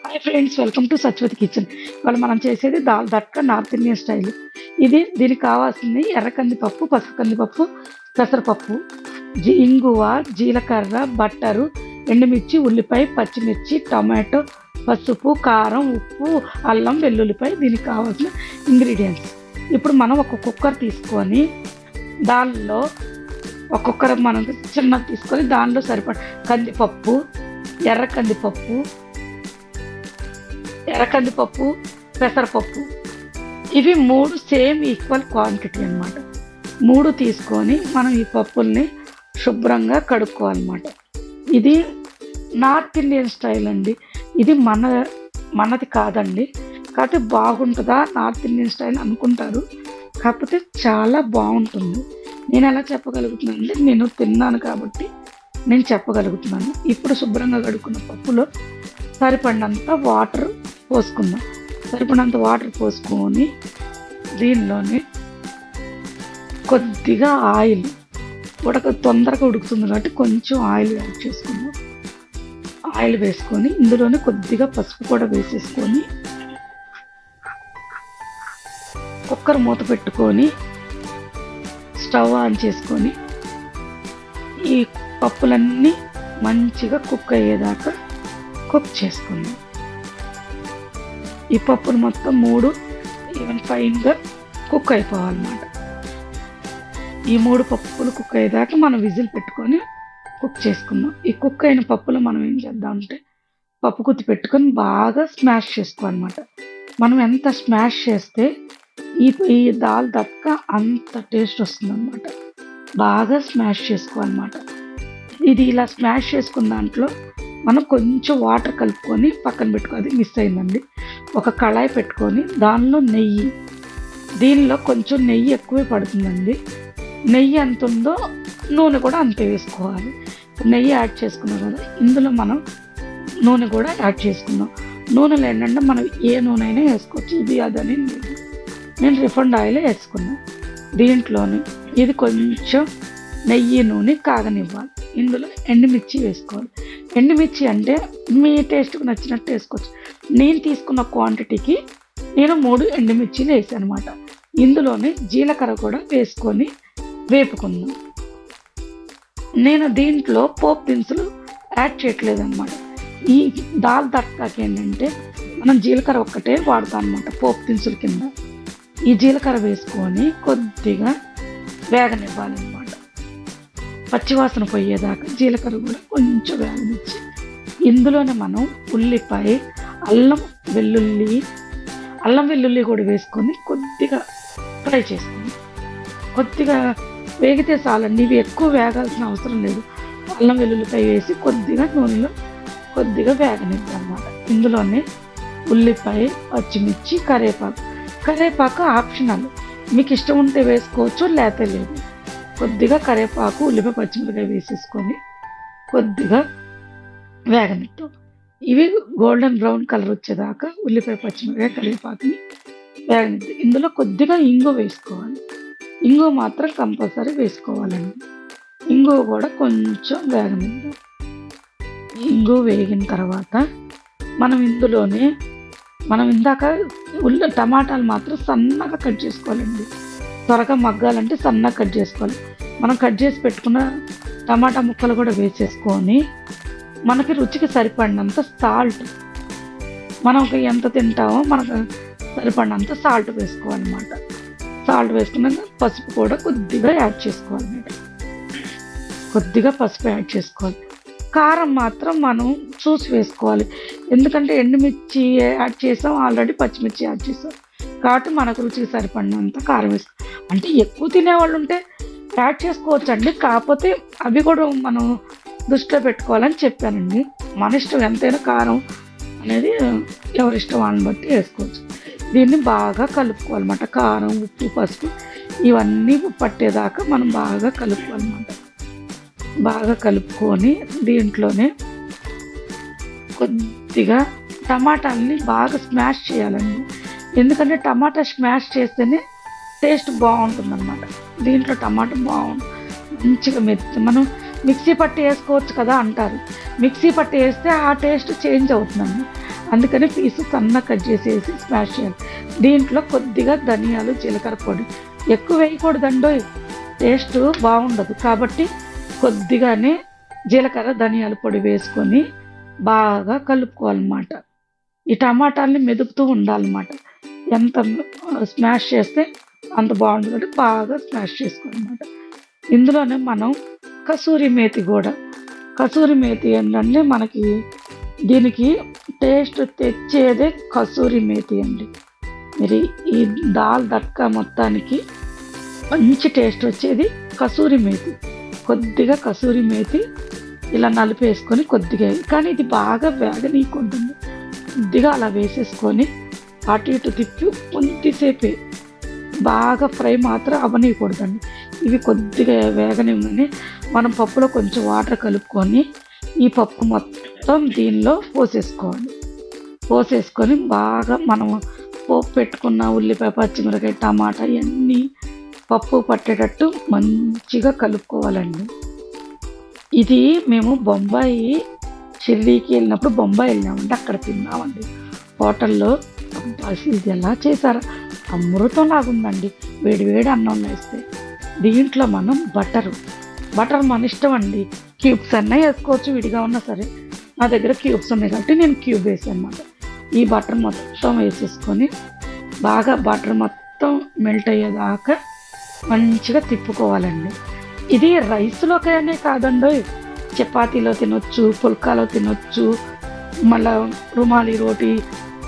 Hi friends, welcome to Satyavathi kitchen. ఇవాళ మనం చేసేది dal tadka north Indian style. దీనికి కావాల్సింది ఎర్ర కందిపప్పు, పసుపు కందిపప్పు, పెసరపప్పు, ఇంగువ, జీలకర్ర, బట్టరు, ఎండుమిర్చి, ఉల్లిపాయ, పచ్చిమిర్చి, టమాటో, పసుపు, కారం, ఉప్పు, అల్లం, వెల్లుల్లిపాయ. దీనికి కావాల్సిన ఇంగ్రీడియంట్స్. ఇప్పుడు మనం ఒక కుక్కర్ తీసుకొని దానిలో ఒక కుక్కర్ మనం చిన్నది తీసుకొని దానిలో సరిపడ కందిపప్పు, ఎర్ర కందిపప్పు, పెసరపప్పు, ఇవి 3 సేమ్ ఈక్వల్ క్వాంటిటీ అన్నమాట. 3 తీసుకొని మనం ఈ పప్పుల్ని శుభ్రంగా కడుక్కోవాలన్నమాట. ఇది నార్త్ ఇండియన్ స్టైల్ అండి. ఇది మనది కాదండి. కాకపోతే బాగుంటుందా నార్త్ ఇండియన్ స్టైల్ అనుకుంటారు, కాకపోతే చాలా బాగుంటుంది. నేను ఎలా చెప్పగలుగుతున్నాను అంటే నేను తిన్నాను కాబట్టి నేను చెప్పగలుగుతున్నాను. ఇప్పుడు శుభ్రంగా కడుక్కున్న పప్పులో సరిపడినంత వాటర్ పోసుకుందాం. సరిపడినంత వాటర్ పోసుకొని దీనిలోని కొద్దిగా ఆయిల్, తొందరగా ఉడుకుతుంది కాబట్టి కొంచెం ఆయిల్ యాడ్ చేసుకుందాం. ఆయిల్ వేసుకొని ఇందులోనే కొద్దిగా పసుపు కూడా వేసేసుకొని కుక్కర్ మూత పెట్టుకొని స్టవ్ ఆన్ చేసుకొని ఈ పప్పులన్నీ మంచిగా కుక్ అయ్యేదాకా కుక్ చేసుకుందాం. ఈ పప్పులు మొత్తం 3 ఈవెన్ ఫైన్గా కుక్ అయిపోవాలన్నమాట. ఈ 3 పప్పులు కుక్ అయ్యేదాకా మనం విజిల్ పెట్టుకొని కుక్ చేసుకుందాం. ఈ కుక్ అయిన పప్పులు మనం ఏం చేద్దామంటే పప్పు గుత్తి పెట్టుకొని బాగా స్మాష్ చేసుకోవాలన్నమాట. మనం ఎంత స్మాష్ చేస్తే ఈ దాల్ దట్కా అంత టేస్ట్ వస్తుందన్నమాట. బాగా స్మాష్ చేసుకోవాలన్నమాట. ఇది ఇలా స్మాష్ చేసుకున్న దాంట్లో మనం కొంచెం వాటర్ కలుపుకొని పక్కన పెట్టుకోవాలి. మిస్ అయిందండి. ఒక కళాయి పెట్టుకొని దానిలో నెయ్యి, దీనిలో కొంచెం నెయ్యి ఎక్కువే పడుతుందండి. నెయ్యి ఎంత ఉందో నూనె కూడా అంతే వేసుకోవాలి. నెయ్యి యాడ్ చేసుకున్నాం కదా, ఇందులో మనం నూనె కూడా యాడ్ చేసుకుందాం. నూనెలో ఏంటంటే మనం ఏ నూనె అయినా వేసుకోవచ్చు, ఇది అదని లేదు. నేను రిఫైండ్ ఆయిల్ వేసుకున్నాను. దీంట్లోని ఇది కొంచెం నెయ్యి నూనె కాగనివ్వాలి. ఇందులో ఎండుమిర్చి వేసుకోవాలి. ఎండుమిర్చి అంటే మీ టేస్ట్కి నచ్చినట్టు వేసుకోవచ్చు. నేను తీసుకున్న క్వాంటిటీకి నేను 3 ఎండుమిర్చిలు వేసాను అనమాట. ఇందులోనే జీలకర్ర కూడా వేసుకొని వేపుకుందాం. నేను దీంట్లో పోపు దినుసులు యాడ్ చేయట్లేదు అనమాట. ఈ దాల్ దట్కాకి ఏంటంటే మనం జీలకర్ర ఒక్కటే వాడతాం అనమాట పోపు దినుసుల కింద. ఈ జీలకర్ర వేసుకొని కొద్దిగా వేగనివ్వాలన్నమాట. పచ్చివాసన పోయేదాకా జీలకర్ర కూడా కొంచెం వేగనిచ్చి ఇందులోనే మనం ఉల్లిపాయ, అల్లం వెల్లుల్లి కూడా వేసుకొని కొద్దిగా ఫ్రై చేసుకుందాం. కొద్దిగా వేగితే చాలండి, ఇవి ఎక్కువ వేగాల్సిన అవసరం లేదు. అల్లం వెల్లుల్లిపాయ వేసి కొద్దిగా నూనెలో కొద్దిగా వేగనిద్దాం అన్నమాట. ఇందులోనే ఉల్లిపాయ, పచ్చిమిర్చి, కరివేపాకు ఆప్షనల్. మీకు ఇష్టం ఉంటే వేసుకోవచ్చు, లేకపోతే లేదు. కొద్దిగా కరివేపాకు, ఉల్లిపాయ, పచ్చిమిరపకాయ వేసేసుకొని కొద్దిగా వేగనిద్దాం. ఇవి గోల్డెన్ బ్రౌన్ కలర్ వచ్చేదాకా ఉల్లిపాయ, పచ్చిమిరపకాయ, కరివేపాకుని వేగనిద్దాం. ఇందులో కొద్దిగా ఇంగువ వేసుకోవాలి. ఇంగువ మాత్రం కంపల్సరీ వేసుకోవాలండి. ఇంగువ కూడా కొంచెం వేగనిద్దాం. ఇంగువ వేగిన తర్వాత మనం ఇందాక టమాటాలు మాత్రం సన్నగా కట్ చేసుకోవాలండి. త్వరగా మగ్గాలంటే సన్నగా కట్ చేసుకోవాలి. మనం కట్ చేసి పెట్టుకున్న టమాటా ముక్కలు కూడా వేసేసుకొని మనకి రుచికి సరిపడినంత సాల్ట్, మనం ఎంత తింటామో మనకు సరిపడినంత సాల్ట్ వేసుకోవాలన్నమాట. సాల్ట్ వేసుకున్నాక పసుపు కూడా కొద్దిగా యాడ్ చేసుకోవాలన్నమాట. కొద్దిగా పసుపు యాడ్ చేసుకోవాలి. కారం మాత్రం మనం చూసి వేసుకోవాలి. ఎందుకంటే ఎండుమిర్చి యాడ్ చేసాం, ఆల్రెడీ పచ్చిమిర్చి యాడ్ చేసాం కాబట్టి మనకు రుచికి సరిపడినంత కారం వేసుకో. అంటే ఎక్కువ తినేవాళ్ళు ఉంటే యాడ్ చేసుకోవచ్చు అండి, కాకపోతే అవి కూడా మనం దృష్టిలో పెట్టుకోవాలని చెప్పానండి. మన ఇష్టం, ఎంతైనా కారం అనేది ఎవరిష్టం వాళ్ళని బట్టి వేసుకోవచ్చు. దీన్ని బాగా కలుపుకోవాలన్నమాట. కారం, ఉప్పు, పసుపు ఇవన్నీ పట్టేదాకా మనం బాగా కలుపుకోవాలన్నమాట. బాగా కలుపుకొని దీంట్లోనే కొద్దిగా టమాటాలని బాగా స్మాష్ చేయాలండి. ఎందుకంటే టమాటా స్మాష్ చేస్తేనే టేస్ట్ బాగుంటుందన్నమాట. దీంట్లో టమాటా మంచిగా మనం మిక్సీ పట్టి వేసుకోవచ్చు కదా అంటారు. మిక్సీ పట్టి వేస్తే ఆ టేస్ట్ చేంజ్ అవుతుందండి. అందుకని పీసు సన్న కట్ చేసేసి స్మాష్ చేయాలి. దీంట్లో కొద్దిగా ధనియాలు, జీలకర్ర పొడి ఎక్కువ వేయకూడదండోయ్, టేస్ట్ బాగుండదు. కాబట్టి కొద్దిగానే జీలకర్ర, ధనియాల పొడి వేసుకొని బాగా కలుపుకోవాలన్నమాట. ఈ టమాటాలని మెదుపుతూ ఉండాలన్నమాట. ఎంత స్మాష్ చేస్తే అంత బాగుంటుంది. బాగా స్మాష్ చేసుకోవాలన్నమాట. ఇందులోనే మనం కసూరి మేతి కూడా, కసూరి మేతి ఏంటంటే మనకి దీనికి టేస్ట్ తెచ్చేదే కసూరి మేతి అండి. మరి ఈ దాల్ దట్కా మొత్తానికి మంచి టేస్ట్ వచ్చేది కసూరి మేతి. కొద్దిగా కసూరి మేతి ఇలా నలిపేసుకొని కొద్దిగా, కానీ ఇది బాగా వేగనీయకుంటుంది. కొద్దిగా అలా వేసేసుకొని అటు ఇటు తిప్పి కొద్దిసేపే, బాగా ఫ్రై మాత్రం అవ్వనీయకూడదండి. ఇవి కొద్దిగా వేగనివ్వని మనం పప్పులో కొంచెం వాటర్ కలుపుకొని ఈ పప్పు మొత్తం దీనిలో పోసేసుకొని బాగా మనం పోపు పెట్టుకున్న ఉల్లిపాయ, పచ్చిమిరకాయ, టమాటా ఇవన్నీ పప్పు పట్టేటట్టు మంచిగా కలుపుకోవాలండి. ఇది మేము బొంబాయి షిరిడీకి వెళ్ళినప్పుడు బొంబాయి వెళ్ళామండి, అక్కడ తిన్నామండి హోటల్లో. అసలు ఇది ఎలా చేశారు, అమృతం లాగుందండి. వేడి అన్నం వేస్తే దీంట్లో మనం బటర్ మన ఇష్టం అండి. క్యూబ్స్ అన్నా వేసుకోవచ్చు, విడిగా ఉన్నా సరే. నా దగ్గర క్యూబ్స్ ఉన్నాయి కాబట్టి నేను క్యూబ్ వేసాను అన్నమాట. ఈ బటర్ మొత్తం వేసేసుకొని బాగా బటర్ మొత్తం మెల్ట్ అయ్యేదాకా మంచిగా తిప్పుకోవాలండి. ఇది రైస్లోకనే కాదండో, చపాతీలో తినొచ్చు, పుల్కాలో తినొచ్చు, మళ్ళీ రుమాలి రోటీ,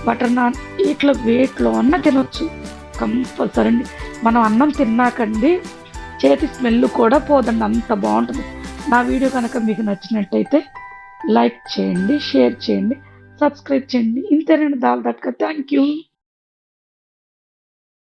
బటర్ నాన్, ఇట్లా వేట్లో అన్న తినొచ్చు కంపల్సరీ అండి. మనం అన్నం తిన్నాకండి చేతి స్మెల్ కూడా పోదండి, అంత బాగుంటుంది. నా వీడియో కనుక మీకు నచ్చినట్టయితే లైక్ చేయండి, షేర్ చేయండి, సబ్స్క్రైబ్ చేయండి. ఇంతేనండి దాల్ దట్కా. Thank you.